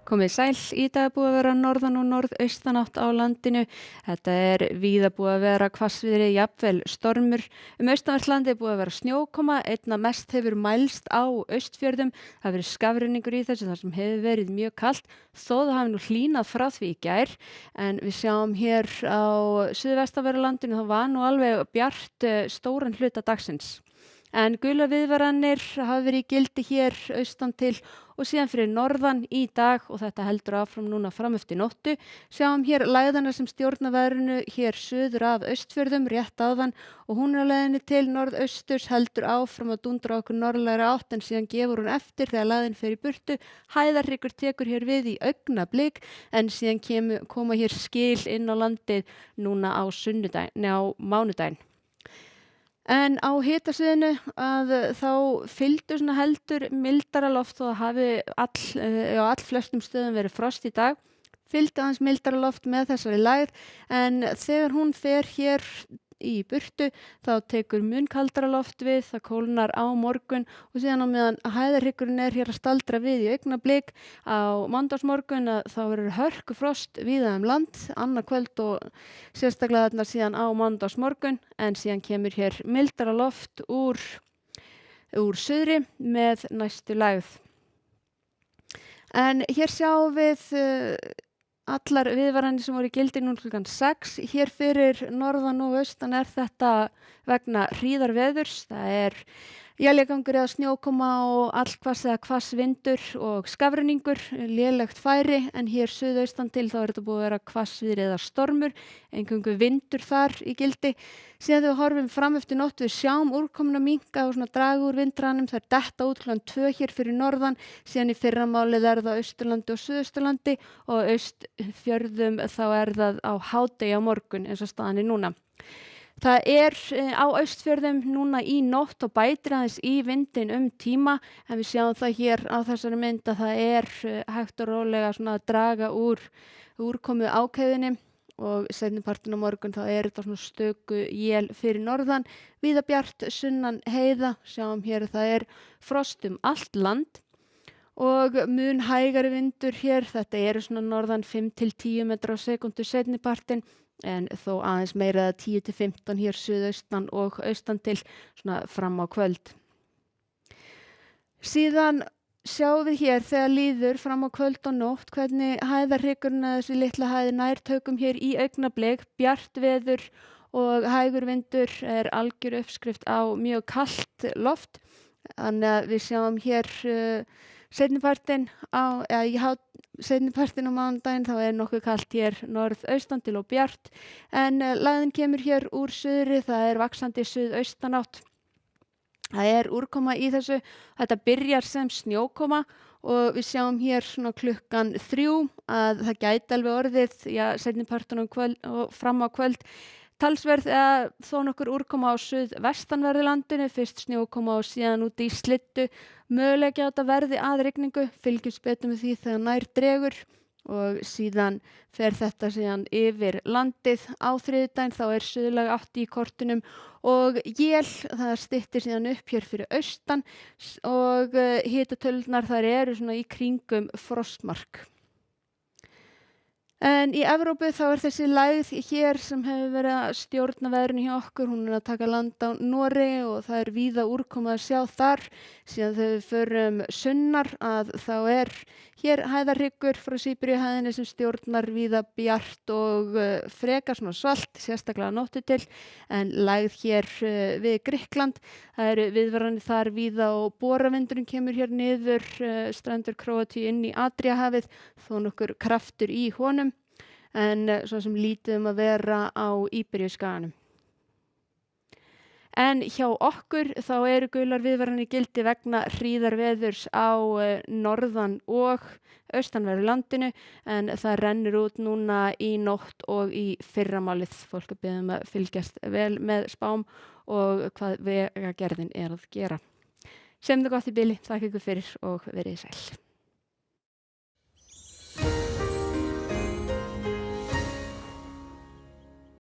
Komið sæl, í dag er búið að vera norðan og norðaustanátt á landinu. Þetta er víða búið að vera hvassviðri, jafnvel stormur. Austanvert landið er búið að vera snjókoma, einna mest hefur mælst á Austfjörðum. Það hefur verið skafrenningur í þessu þar sem hefur verið mjög kalt, þó það hafi nú hlýnað frá því í gær. En við sjáum hér á suðvestanverðu landinu, það var nú alveg bjart stóran hluta dagsins. En gular viðvaranir hafa verið í gildi hér austan til og síðan fyrir norðan í dag og þetta heldur áfram núna fram eftir nóttu. Sjáum hér lægðana sem stjórna veðrinu hér suður af Austfjörðum rétt áðan og hún er á leiðinni til norðausturs, heldur áfram að dúndra okkur norðlægri átt en síðan gefur hún eftir þegar lægðin fer í burtu. Hæðarhryggur tekur hér við í augnablik en síðan koma hér skil inn á landið núna á mánudaginn. En á hitasviðinu að þá fylgdu svona heldur mildara loft og það hafi á flestum stöðum verið frost í dag. Fylgdu aðeins mildara loft með þessari lægð en þegar hún fer hér í burtu þá tekur mun kaldara loft við, það kólnar á morgun og síðan á meðan hæðarhryggurinn er hér að staldra við í augnablik á mánudagsmorgun að þá verður hörkufrost víða land annað kvöld og sérstaklega þarna síðan á mánudagsmorgun en síðan kemur hér mildara loft úr suðri með næstu lægð. En hér sjáum við allar viðvaranir sem voru í gildi núna klukkan 6. Hér fyrir norðan og austan er þetta vegna hríðarveðurs. Það er éljagangur eða snjókoma og allhvass eða hvass vindur og skafrenningur, lélegt færi en hér suðaustan til þá er þetta búið að vera hvassviðri eða stormur, eingöngu vindur þar í gildi. Síðan þegar við horfum fram eftir nótt við sjáum úrkomuna minnka og draga úr vindranum, það er detta út klukkan 2 hér fyrir norðan, síðan í fyrramálið er það Austurlandi og Suðausturlandi og Austfjörðum þá er það á hádegi á morgun eins og staðan er núna. Það er á Austfjörðum núna í nótt og bætir aðeins í vindinn tíma en við sjáum það hér á þessari mynd að það er hægt og rólega að draga úr úrkomu ákveðinni og seinnipartinn á morgun þá er þetta svona stöku él fyrir norðan, víða bjart sunnan heiða, sjáum hér að það er frost allt land og mun hægari vindur hér, þetta eru svona norðan 5 til 10 metra á sekúndu seinnipartinn en þó aðeins meira 10 til 15 hér suðaustan og austan til svona fram á kvöld. Síðan sjáum við hér þegar líður fram á kvöld og nótt hvernig hæðarhryggurinn að þessi litla hæði nær tökum hér í augnablik, bjart veður og hægur vindur er algjör uppskrift á mjög kalt loft. Þannig að við sjáum hér seinnipartinn á mánudaginn þá er nokkuð kalt hér norðaustan til og bjart en lægðin kemur hér úr suðri, það er vaxandi suðaustanátt. Það er úrkoma í þessu, þetta byrjar sem snjókoma og við sjáum hér svona klukkan 3 að það gæti alveg orðið, seinnipartinn og fram á kvöld. Talsverð þó nokkur úrkoma á suðvestanverðu landinu, fyrst snjókoma og síðan út í slyddu. Mögulega þetta verði að rigningu, fylgjumst betur með því þegar nær dregur og síðan fer þetta síðan yfir landið á þriðjudaginn, þá er suðlæg átt í kortunum og él, það styttir síðan upp hér fyrir austan og hitatölurnar þar eru svona í kringum frostmark. En í Evrópu þá er þessi lægð hér sem hefur verið að stjórna veðrinu hjá okkur, hún er að taka land á Noregi og það er víða úrkoma að sjá þar. Síðan þegar við förum sunnar að þá er hér hæðarhryggur frá Síberíuhæðinni sem stjórnar víða bjart og frekar svona svalt, sérstaklega nóttu til, en lægð hér við Grikkland. Það eru viðvaranir þar víða og boravindurinn kemur hér niður strendur Króatíu inn í Adríahafið, þó nokkur kraftur í honum. En svo sem lítið að vera á Íberíuskaganum. En hjá okkur þá eru gular viðvaranir í gildi vegna hríðarveðurs á norðan og austanverðu landinu en það rennur út núna í nótt og í fyrramálið. Fólk er beðið að fylgjast vel með spám og hvað vegagerðin er að gera. Sem það gott í bili, þakka ykkur fyrir og verið sæl.